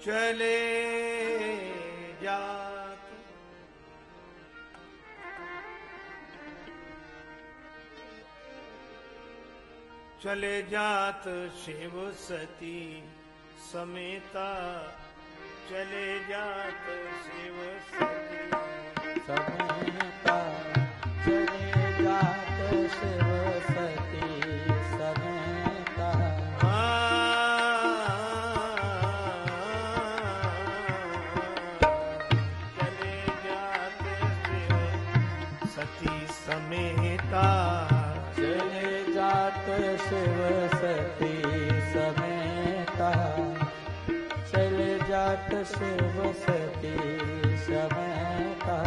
चले जात चले जात शिव सती समेता चले जात शिव सती समेता चले जात शिव सती समेता चले जात शिव सती समेता चले जात शिव सती समेता चले जात शिव सती समेता।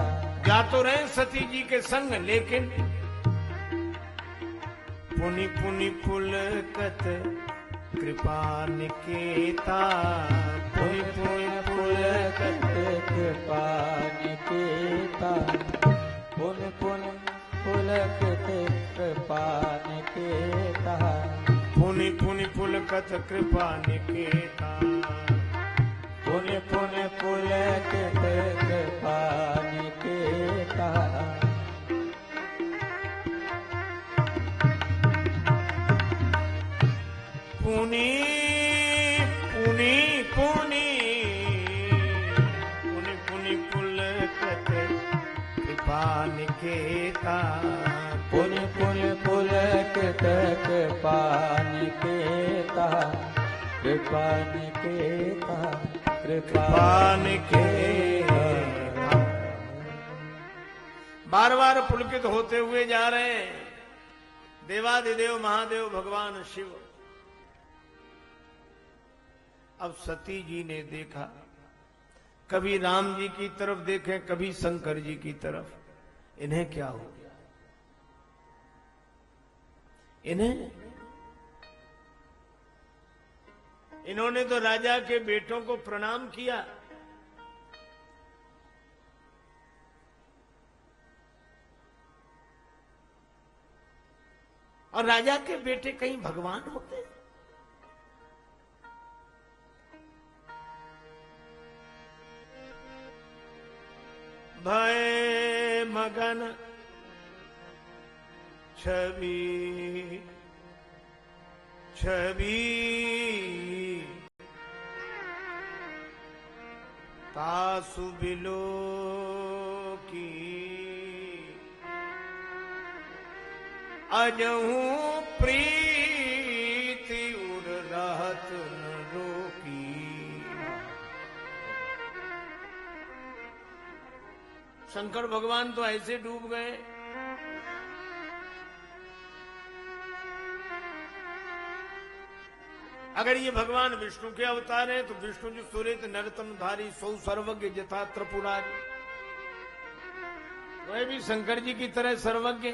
जा तो रहे सती जी के संग, लेकिन पुनि पुनि पुलकत कृपा निकेता पुनि पुनि पुलकत कृपा निकेता पुन पुन पुलकत कृपा निकेता पुनि पुनि पुलकत कृपा निकेता पुन पुन पुलकत कृपा निकेता। पुनि पुनि पुनि पुनि पुनि पुलकत कृपा निकेता पुन पुन पुलकत कृपा निकेता कृपा निकेता कृपा निकेता। बार बार पुलकित होते हुए जा रहे हैं देवाधिदेव महादेव भगवान शिव। अब सती जी ने देखा, कभी राम जी की तरफ देखे, कभी शंकर जी की तरफ। इन्हें क्या हो गया? इन्होंने तो राजा के बेटों को प्रणाम किया, और राजा के बेटे कहीं भगवान होते हैं? भय मगन छवि छवि तासु बिलो की अजहू प्रीति उड़ रहत न रोकी। शंकर भगवान तो ऐसे डूब गए, अगर ये भगवान विष्णु के अवतार हैं तो विष्णु जी सुरेत नरतम धारी सौ सर्वज्ञ जथा त्रिपुरारी, वह भी शंकर जी की तरह सर्वज्ञ,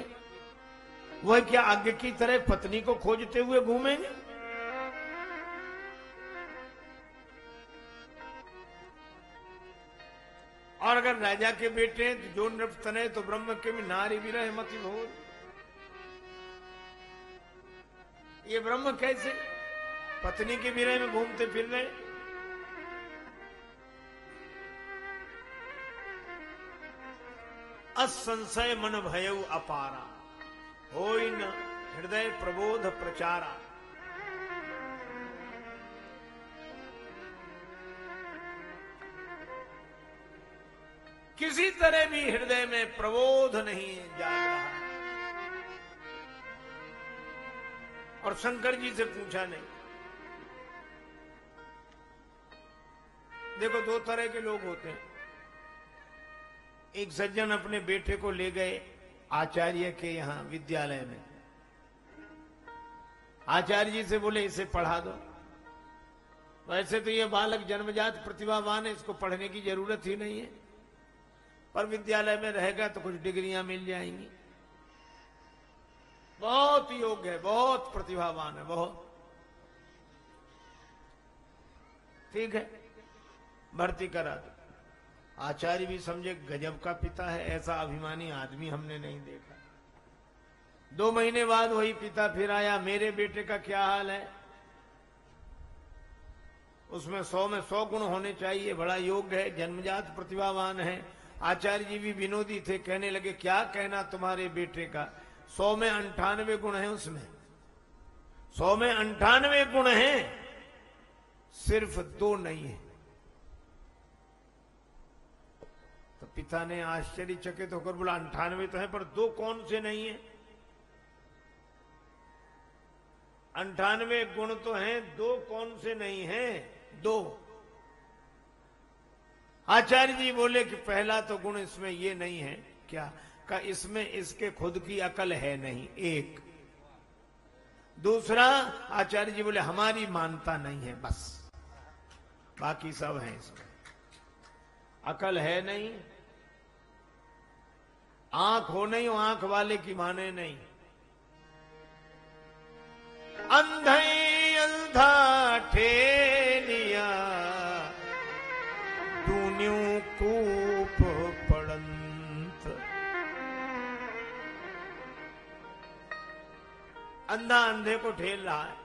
वह क्या आज्ञा की तरह पत्नी को खोजते हुए घूमेंगे? और अगर राजा के बेटे हैं तो जो नृप तने तो ब्रह्म के भी नारी भी रहे मति भोर। ये ब्रह्म कैसे पत्नी के विरह में घूमते फिर रहे? असंशय मन भयउ अपारा होई न हृदय प्रबोध प्रचारा। किसी तरह भी हृदय में प्रबोध नहीं जाग रहा। और शंकर जी से पूछा नहीं। देखो, दो तरह के लोग होते हैं। एक सज्जन अपने बेटे को ले गए आचार्य के यहां विद्यालय में, आचार्य जी से बोले इसे पढ़ा दो। वैसे तो ये बालक जन्मजात प्रतिभावान है, इसको पढ़ने की जरूरत ही नहीं है, पर विद्यालय में रहेगा तो कुछ डिग्रियां मिल जाएंगी। बहुत योग्य है, बहुत प्रतिभावान है, बहुत ठीक है, भर्ती करा दो। आचार्य भी समझे गजब का पिता है, ऐसा अभिमानी आदमी हमने नहीं देखा। 2 महीने बाद वही पिता फिर आया, मेरे बेटे का क्या हाल है? उसमें 100 में 100 गुण होने चाहिए, बड़ा योग्य है, जन्मजात प्रतिभावान है। आचार्य जी भी विनोदी थे, कहने लगे क्या कहना तुम्हारे बेटे का, 100 में 98 गुण हैं, उसमें 100 में 98 गुण हैं, सिर्फ 2 नहीं है। तो पिता ने आश्चर्यचकित होकर बोला 98 तो है, पर 2 कौन से नहीं है? 98 गुण तो हैं, 2 कौन से नहीं हैं? 2। आचार्य जी बोले कि पहला तो गुण इसमें ये नहीं है, क्या? का इसमें इसके खुद की अकल है नहीं, 1। दूसरा, आचार्य जी बोले हमारी मानता नहीं है, बस बाकी सब है इसमें। अकल है नहीं, आंख हो नहीं, आंख वाले की माने नहीं। अंधई अंधा ठेलिया दून्यू कूप पड़ंत। अंधा अंधे को ठेल रहा है।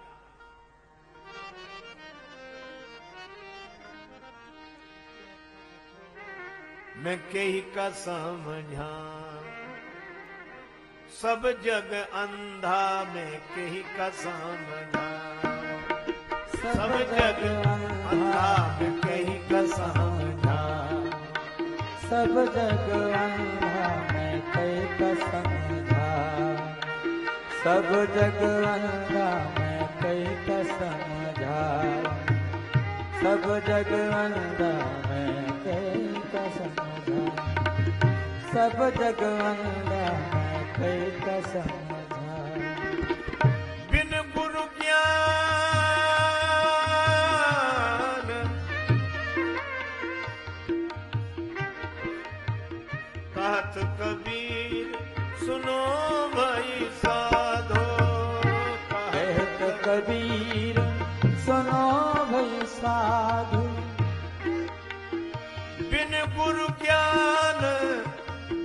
मैं कही का समझा सब जग अंधा, मैं कही का समझा सब जग अंधा, मैं कही का समझा सब जग अंधा, मैं कही का समझा सब जग अंधा, मैं कही का समझा सब जग अंधा, मैं कही का समझा सब जग अंधा, मैं कही का समझा। बिन गुरु ज्ञान कहत कबीर सुनो भाई साधो, कहत कबीर सुनो भाई साधु। बिन गुरु ज्ञान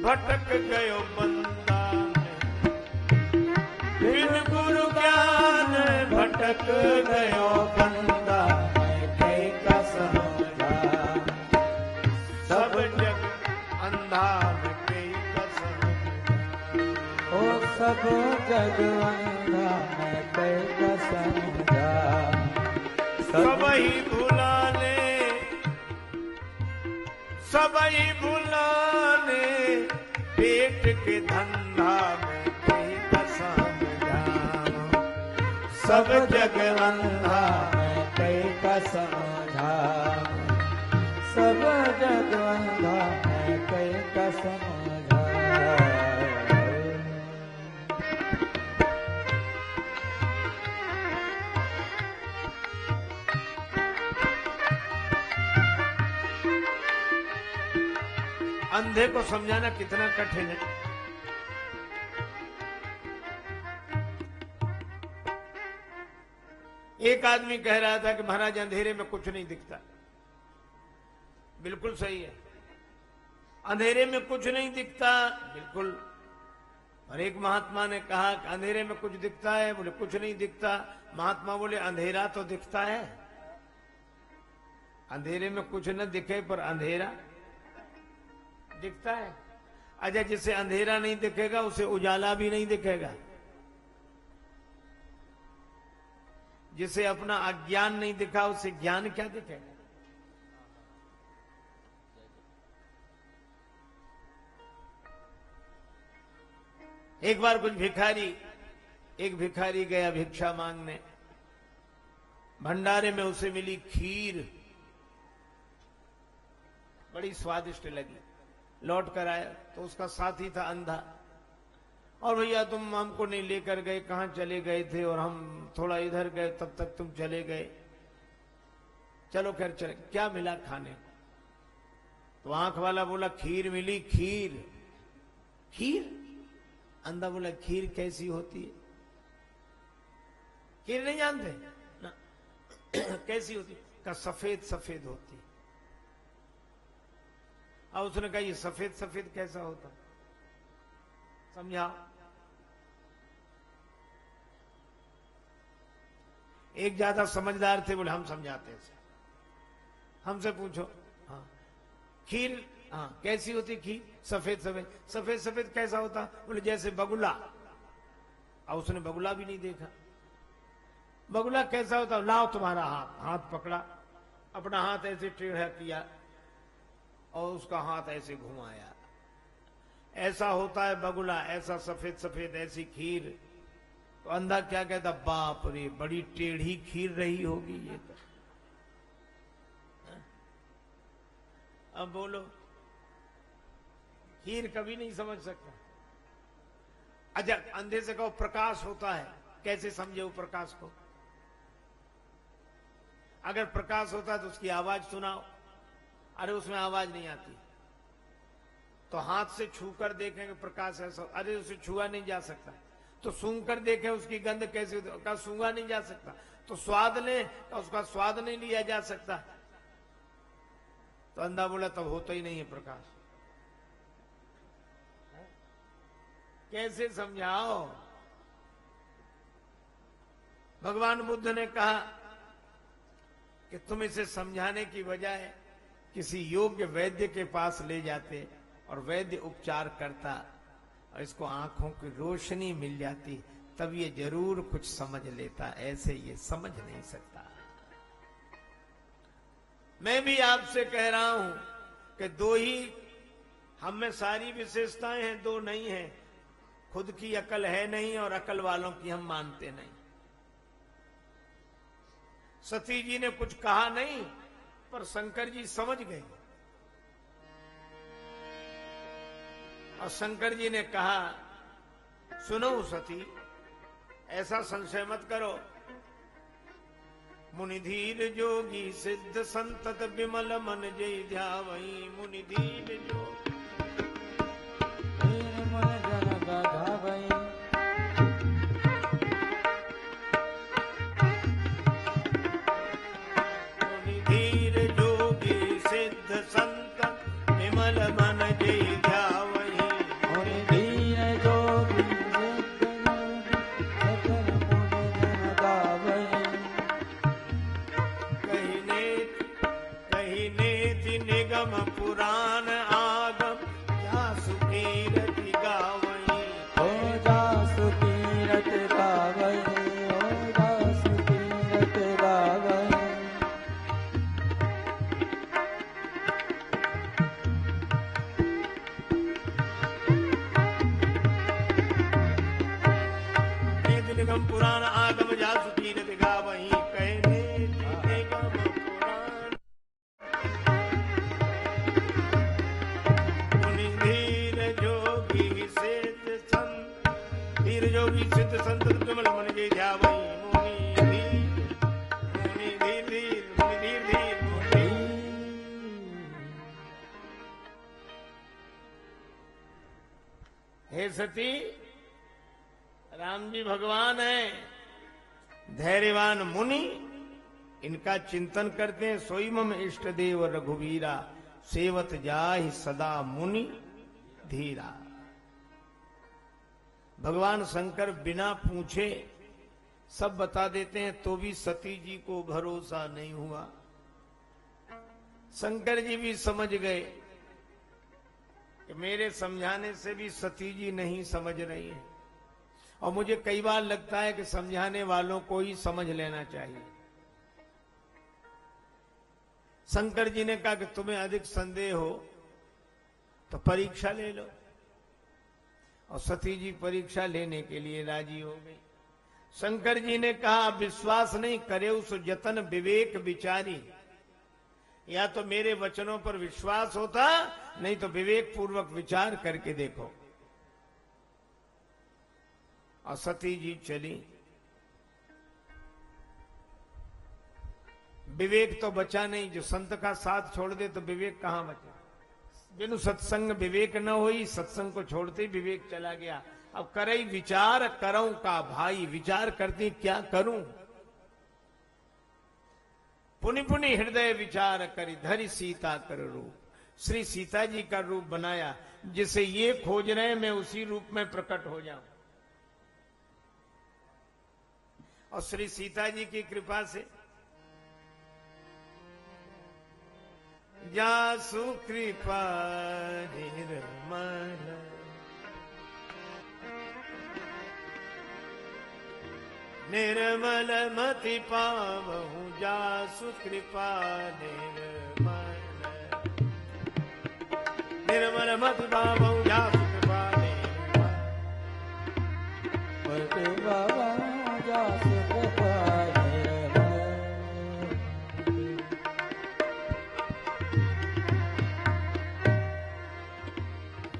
भटक गयो बंदा, बिन गुरु ज्ञान भटक गयो बंदा, मैं कही का समझा सब जग अंधा, मैं कही का समझा ओ सब जग अंधा, मैं कही का समझा सबही भुलाने, सबही भुलाने पेट के धंधा, मैं कही का समझा सब जग अंधा, मैं कही का समझा सब जग अंधा, मैं कही का समझा। अंधे को समझाना कितना कठिन है। एक आदमी कह रहा था कि महाराज अंधेरे में कुछ नहीं दिखता। बिल्कुल सही है, अंधेरे में कुछ नहीं दिखता, बिल्कुल। और एक महात्मा ने कहा कि अंधेरे में कुछ दिखता है, बोले कुछ नहीं दिखता। महात्मा बोले अंधेरा तो दिखता है, अंधेरे में कुछ न दिखे पर अंधेरा दिखता है। अच्छा, जिसे अंधेरा नहीं दिखेगा उसे उजाला भी नहीं दिखेगा, जिसे अपना अज्ञान नहीं दिखा उसे ज्ञान क्या दिखेगा? एक बार एक भिखारी गया भिक्षा मांगने, भंडारे में उसे मिली खीर, बड़ी स्वादिष्ट लगी, लौट कर आया तो उसका साथी था अंधा। और भैया तुम हमको नहीं लेकर गए, कहां चले गए थे? और हम थोड़ा इधर गए तब तक तुम चले गए, चलो खैर चले। क्या मिला खाने को? तो आंख वाला बोला खीर मिली। खीर? खीर? अंधा बोला खीर कैसी होती है? खीर नहीं जानते ना? कैसी होती? का सफेद सफेद होती। अब उसने कहा ये सफेद सफेद कैसा होता, समझा? एक ज्यादा समझदार थे, बोले हम समझाते हैं। हमसे पूछो। हाँ खीर, हाँ कैसी होती खीर? सफेद सफेद। सफेद सफेद कैसा होता? बोले जैसे बगुला। और उसने बगुला भी नहीं देखा। बगुला कैसा होता? लाओ तुम्हारा हाथ। हाथ पकड़ा, अपना हाथ ऐसे टेढ़ा किया और उसका हाथ ऐसे घुमाया। ऐसा होता है बगुला, ऐसा सफेद सफेद, ऐसी खीर। तो अंधा क्या कहता? बाप रे, बड़ी टेढ़ी खीर रही होगी ये तो। अब बोलो, खीर कभी नहीं समझ सकता। अच्छा अंधे से कहो प्रकाश होता है, कैसे समझे वो प्रकाश को? अगर प्रकाश होता है तो उसकी आवाज सुनाओ। अरे उसमें आवाज नहीं आती। तो हाथ से छू कर देखेंगे प्रकाश ऐसा, अरे उसे छुआ नहीं जा सकता। तो सूंघ कर देखें उसकी गंध कैसी होती, का सूंघा नहीं जा सकता। तो स्वाद ले, तो उसका स्वाद नहीं लिया जा सकता। तो अंधा बोला तब होता ही नहीं है प्रकाश। कैसे समझाओ? भगवान बुद्ध ने कहा कि तुम इसे समझाने की बजाय किसी योग्य वैद्य के पास ले जाते और वैद्य उपचार करता और इसको आंखों की रोशनी मिल जाती, तब ये जरूर कुछ समझ लेता। ऐसे ये समझ नहीं सकता। मैं भी आपसे कह रहा हूं कि दो ही हम में सारी विशेषताएं हैं, दो नहीं है। खुद की अकल है नहीं और अकल वालों की हम मानते नहीं। सती जी ने कुछ कहा नहीं, पर शंकर जी समझ गए। और शंकर जी ने कहा, सुनो सती, ऐसा संशय मत करो। मुनि धीर जोगी सिद्ध संतत विमल मन जय ध्यावई। मुनि धीर जोगी मन जन गाधावई। मुनि धीर जोगी सिद्ध संतत विमल मन जय ध्यावई। मुनि धीर जोगी सिद्ध सकल मुनि जन गावई। कही नेति निगम पुराण आगम, क्या सुकीरति गावई। ओ जासु कीरत गावई। ओ जासु कीरत गावई। नेति निगम पुराण आगम, जा सुकीरति गावई। कहे नेति निगम पुराण मुनि धीर जोगी सिद्ध संत, धीर जोगी सिद्ध संत विमल मन जय ध्यावई। मुनि धीर धीर मुनि धीर धीर मुनि। हे सती, राम जी भगवान है, धैर्यवान मुनि इनका चिंतन करते हैं। सोई मम इष्ट देव रघुवीरा, सेवत जाहि सदा मुनि धीरा। भगवान शंकर बिना पूछे सब बता देते हैं, तो भी सती जी को भरोसा नहीं हुआ। शंकर जी भी समझ गए कि मेरे समझाने से भी सती जी नहीं समझ रही है। और मुझे कई बार लगता है कि समझाने वालों को ही समझ लेना चाहिए। शंकर जी ने कहा कि तुम्हें अधिक संदेह हो तो परीक्षा ले लो। और सती जी परीक्षा लेने के लिए राजी हो गई। शंकर जी ने कहा, विश्वास नहीं करे उस जतन विवेक विचारी। या तो मेरे वचनों पर विश्वास होता, नहीं तो विवेक पूर्वक विचार करके देखो। और सती जी चली। विवेक तो बचा नहीं। जो संत का साथ छोड़ दे तो विवेक कहां बचा? बिनु सत्संग विवेक न होई, सत्संग को छोड़ते ही विवेक चला गया। अब करई विचार करऊं का भाई, विचार करती क्या करूं। पुनि पुनि हृदय विचार करी, धरि सीता कर रूप। श्री सीता जी का रूप बनाया, जिसे ये खोज रहे हैं मैं उसी रूप में प्रकट हो जाऊं। और श्री सीता जी की कृपा से जासु कृपा निर्मल। निर्मल मति पावहु जासु कृपा निर्मल। निर्मल मति पावहु जासु कृपा निर्मल। मति पावहु जासु कृपा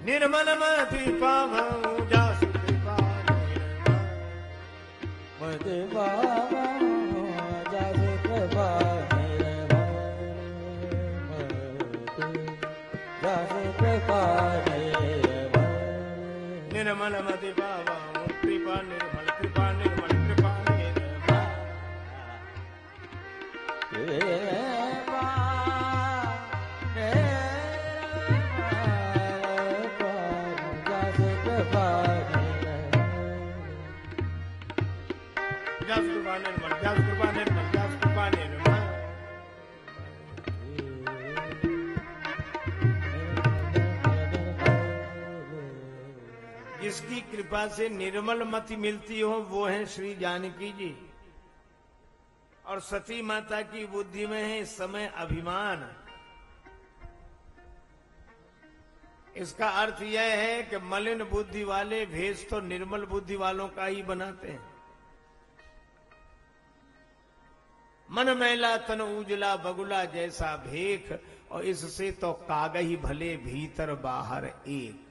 निर्मल मति पावहु जासु कृपा निर्मल। मति पावहु जासु कृपा निर्मल। निर्मल मति पावहु कृपा निर्मल। कृपा निर्मल। कृपा निर्मल। जासु कृपा निर्मल। जासु कृपा निर्मल। जासु कृपा निर्मल। जिसकी कृपा से निर्मल मति मिलती हो वो है श्री जानकी जी। और सती माता की बुद्धि में है इस समय अभिमान। इसका अर्थ यह है कि मलिन बुद्धि वाले भेष तो निर्मल बुद्धि वालों का ही बनाते हैं। मन मैला तन उजला बगुला जैसा भेख, और इससे तो कागही भले भीतर बाहर एक।